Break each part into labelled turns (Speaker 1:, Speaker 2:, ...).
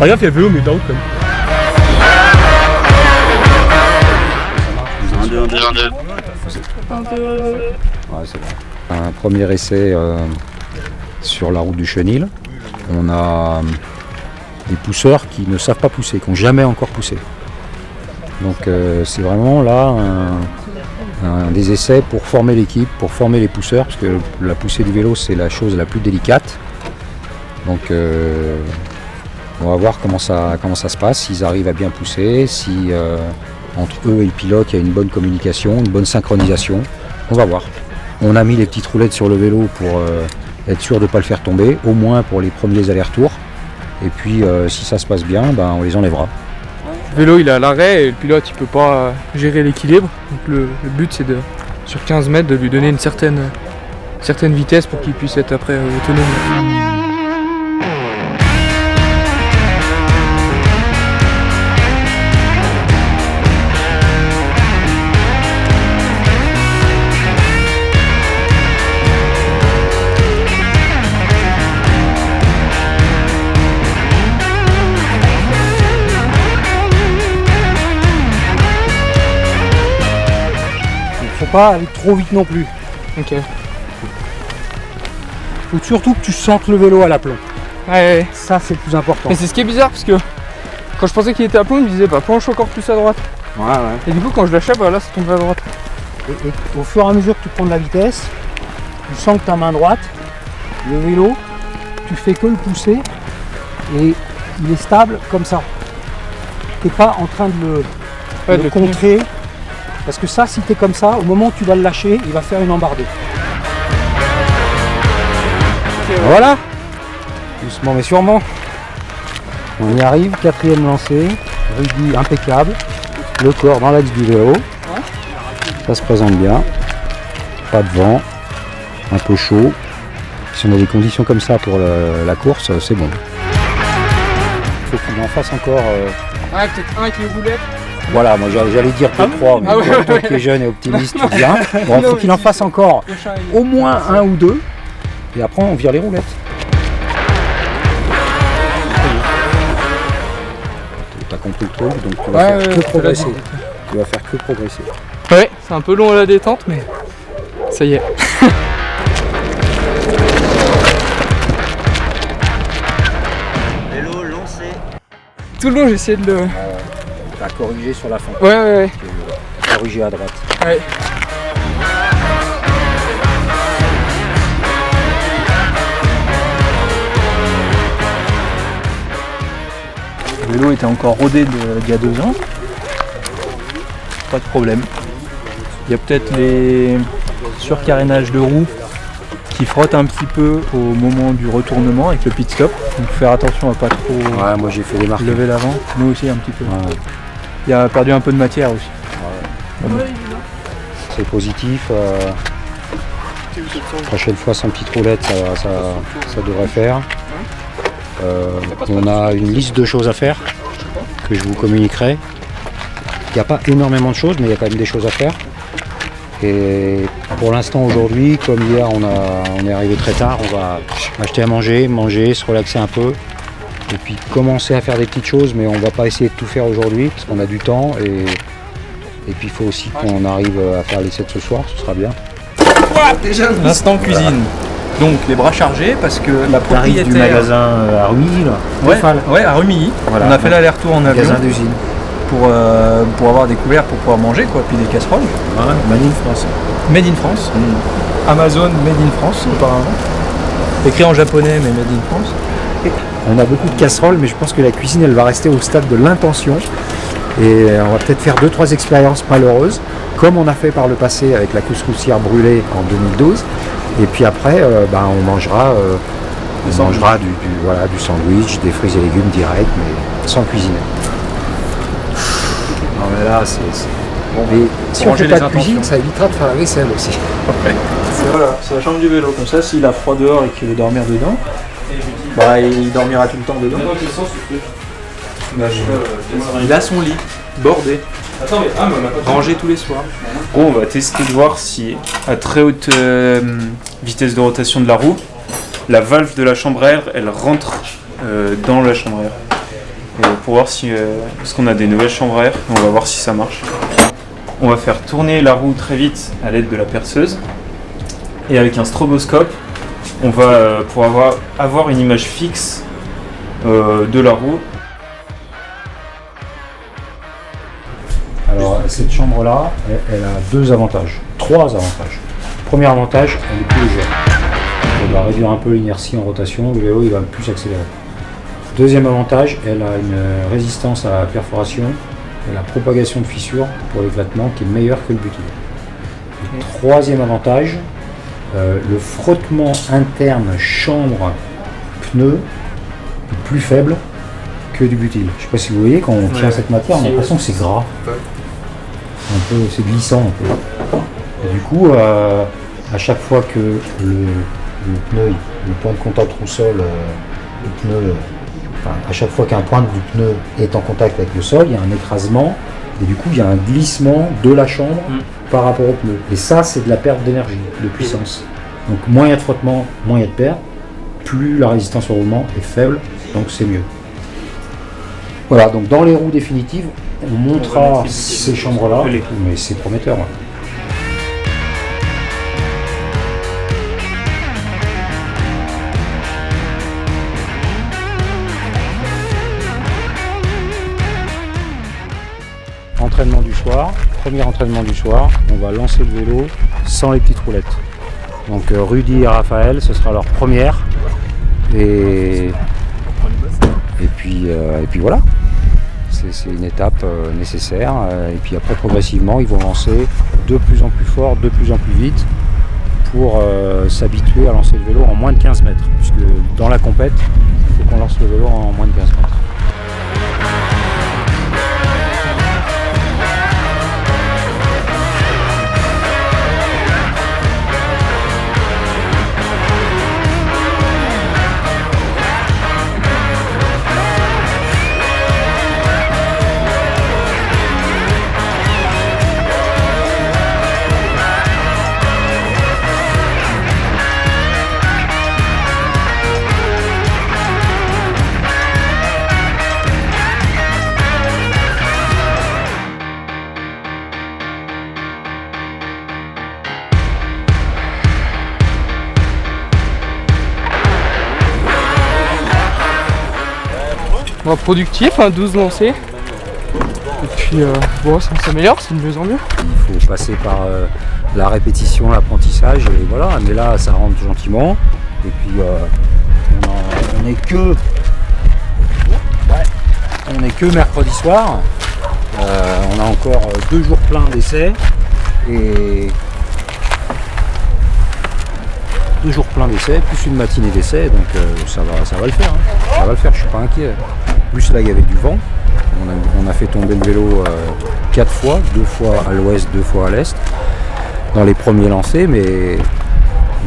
Speaker 1: Pas grave, il y a le vélo, mais de la route quand même.
Speaker 2: 1, 2.
Speaker 3: Ouais, c'est bon. Un premier essai sur la route du Chenil. On a des pousseurs qui ne savent pas pousser, qui n'ont jamais encore poussé. Donc c'est vraiment là des essais pour former l'équipe, pour former les pousseurs, parce que la poussée du vélo c'est la chose la plus délicate. Donc on va voir comment ça se passe, s'ils arrivent à bien pousser, si entre eux et le pilote il y a une bonne communication, une bonne synchronisation. On va voir. On a mis les petites roulettes sur le vélo pour être sûr de ne pas le faire tomber, au moins pour les premiers allers-retours. Et puis si ça se passe bien, on les enlèvera.
Speaker 1: Le vélo il est à l'arrêt et le pilote il peut pas gérer l'équilibre. Donc le but c'est sur 15 mètres de lui donner une certaine vitesse pour qu'il puisse être après autonome.
Speaker 4: Pas aller trop vite non plus.
Speaker 1: Ok.
Speaker 4: Faut surtout que tu sentes le vélo à l'aplomb.
Speaker 1: Ouais.
Speaker 4: Ça c'est le plus important.
Speaker 1: Mais c'est ce qui est bizarre parce que quand je pensais qu'il était à plomb, il me disait penche encore plus à droite.
Speaker 4: Ouais.
Speaker 1: Et du coup quand je lâchais, là ça tombe à droite.
Speaker 4: Et au fur et à mesure que tu prends de la vitesse, tu sens que ta main droite, le vélo, tu fais que le pousser et il est stable comme ça. Tu n'es pas en train de le contrer. Parce que ça, si tu es comme ça, au moment où tu vas le lâcher, il va faire une embardée.
Speaker 1: Okay, ouais.
Speaker 4: Voilà. Doucement mais sûrement. On y arrive, 4e lancé, rugby impeccable, le corps dans l'axe du vélo. Ça se présente bien. Pas de vent, un peu chaud. Si on a des conditions comme ça pour la course, c'est bon. Il faut qu'on en fasse encore.
Speaker 1: Ouais, peut-être un avec les roulettes.
Speaker 4: Voilà, moi j'allais dire 2-3, mais toi qui es jeune et optimiste, tu viens. Bon, il faut qu'il en fasse encore au moins 1 ou 2, et après on vire les roulettes. T'as compris le truc, donc tu vas faire que progresser. Tu vas faire que progresser.
Speaker 1: Ouais, c'est un peu long à la détente, mais ça y est.
Speaker 2: Vélo lancé.
Speaker 1: Tout le long j'ai essayé de le...
Speaker 4: T'as corrigé sur la fin.
Speaker 1: Ouais.
Speaker 4: Corrigé à droite.
Speaker 1: Ouais.
Speaker 5: Le vélo était encore rodé d'il y a 2 ans. Pas de problème. Il y a peut-être les surcarénages de roues qui frottent un petit peu au moment du retournement avec le pit stop. Donc faut faire attention à pas trop
Speaker 4: Moi j'ai fait des marques.
Speaker 5: lever l'avant. Nous aussi un petit peu.
Speaker 4: Ouais.
Speaker 5: Il a perdu un peu de matière aussi.
Speaker 4: C'est positif. Prochaine fois sans petite roulette, ça devrait faire. On a une liste de choses à faire que je vous communiquerai. Il n'y a pas énormément de choses, mais il y a quand même des choses à faire. Et pour l'instant aujourd'hui, comme hier on est arrivé très tard, on va acheter à manger, se relaxer un peu. Et puis commencer à faire des petites choses, mais on va pas essayer de tout faire aujourd'hui parce qu'on a du temps et puis il faut aussi qu'on arrive à faire l'essai de ce soir, ce sera bien.
Speaker 5: L'instant cuisine. Donc les bras chargés parce que la propriétaire
Speaker 4: du magasin à Rumilly là.
Speaker 5: Ouais, à Rumilly.
Speaker 4: Voilà.
Speaker 5: On a fait l'aller-retour en avion
Speaker 4: Magasin d'usine.
Speaker 5: pour avoir des couverts pour pouvoir manger quoi, puis des casseroles.
Speaker 4: Ouais, Made in France.
Speaker 5: Made in France. Amazon Made in France apparemment. Écrit en japonais mais Made in France.
Speaker 4: On a beaucoup de casseroles, mais je pense que la cuisine elle va rester au stade de l'intention. Et on va peut-être faire 2-3 expériences malheureuses, comme on a fait par le passé avec la couscoussière brûlée en 2012. Et puis après, on mangera du sandwich, des fruits et légumes directs, mais sans cuisiner. Non mais là, c'est... Bon, mais si on fait pas de cuisine, ça évitera de faire la vaisselle aussi.
Speaker 5: Voilà, c'est la chambre du vélo. Comme ça, s'il a froid dehors et qu'il veut dormir dedans, il dormira tout le temps dedans. Il a son lit bordé, rangé tous les soirs.
Speaker 6: On va tester de voir si, à très haute vitesse de rotation de la roue, la valve de la chambre à air, elle rentre dans la chambre à air. et pour voir si, parce qu'on a des nouvelles chambres à air, et on va voir si ça marche. On va faire tourner la roue très vite à l'aide de la perceuse, et avec un stroboscope, on va pouvoir avoir une image fixe de la roue.
Speaker 4: Alors cette chambre-là, elle a trois avantages. Premier avantage, elle est plus légère. Elle va réduire un peu l'inertie en rotation, le vélo il va plus accélérer. Deuxième avantage, elle a une résistance à la perforation et la propagation de fissures pour l'éclatement qui est meilleure que le butyl. Troisième avantage, le frottement interne chambre-pneu est plus faible que du butyl. Je ne sais pas si vous voyez, quand on tient cette matière, on a l'impression que c'est gras. C'est glissant un peu. Et du coup, à chaque fois que le pneu, le point de contact au sol, à chaque fois qu'un point du pneu est en contact avec le sol, il y a un écrasement et du coup il y a un glissement de la chambre par rapport au pneu. Et ça, c'est de la perte d'énergie, de puissance. Donc moins il y a de frottement, moins il y a de perte, plus la résistance au roulement est faible, donc c'est mieux. Voilà, donc dans les roues définitives, on montrera ces chambres-là, mais c'est prometteur. Ouais. Entraînement du soir, premier entraînement du soir, on va lancer le vélo sans les petites roulettes. Donc Rudy et Raphaël, ce sera leur première. Et puis voilà, c'est une étape nécessaire. Et puis après progressivement, ils vont lancer de plus en plus fort, de plus en plus vite pour s'habituer à lancer le vélo en moins de 15 mètres. Puisque dans la compète, il faut qu'on lance le vélo en moins de 15 mètres.
Speaker 1: Bon, productif, 12 lancés. Et puis bon, ça s'améliore, c'est de mieux en mieux.
Speaker 4: Il faut passer par la répétition, l'apprentissage, et voilà, mais là ça rentre gentiment. Et puis on n'est que mercredi soir. On a encore 2 jours pleins d'essais et 2 jours pleins d'essais, plus une matinée d'essais, donc ça va le faire. Hein. Ça va le faire, je suis pas inquiet. Plus là il y avait du vent. On a fait tomber le vélo 4 fois, 2 fois à l'ouest, 2 fois à l'est, dans les premiers lancers, mais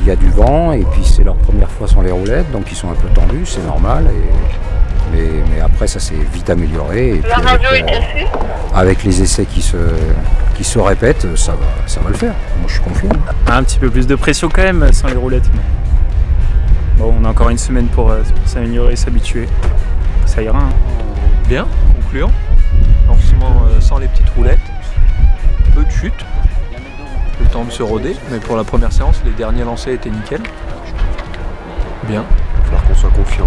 Speaker 4: il y a du vent et puis c'est leur première fois sans les roulettes, donc ils sont un peu tendus, c'est normal. Mais après ça s'est vite amélioré. Et puis avec les essais qui se répètent, ça va le faire. Moi je suis confiant.
Speaker 6: Un petit peu plus de pression quand même sans les roulettes. Mais... bon, on a encore une semaine pour s'améliorer et s'habituer. Ça ira. Hein.
Speaker 5: Bien, concluant. Lancement sans les petites roulettes. Peu de chute. Le temps de se roder. Mais pour la première séance, les derniers lancers étaient nickel. Bien.
Speaker 2: Il va falloir qu'on soit confiant.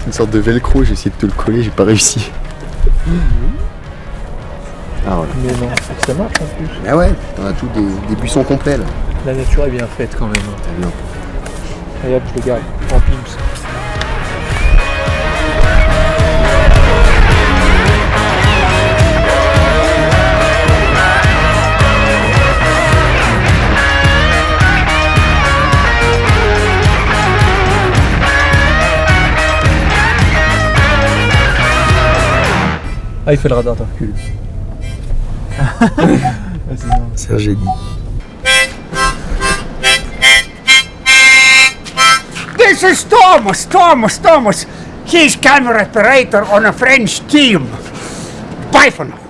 Speaker 2: Une sorte de velcro, j'ai essayé de te le coller, j'ai pas réussi. Ah voilà.
Speaker 5: Mais non, ça marche en plus.
Speaker 2: Ah ouais, on a tout des buissons complets là.
Speaker 5: La nature est bien faite quand même.
Speaker 2: Bien.
Speaker 5: Et hop, je le garde en pimps. Ah, il fait le radar de recul.
Speaker 2: C'est un génie.
Speaker 7: This is Thomas. He's camera operator on a French team. Bye for now.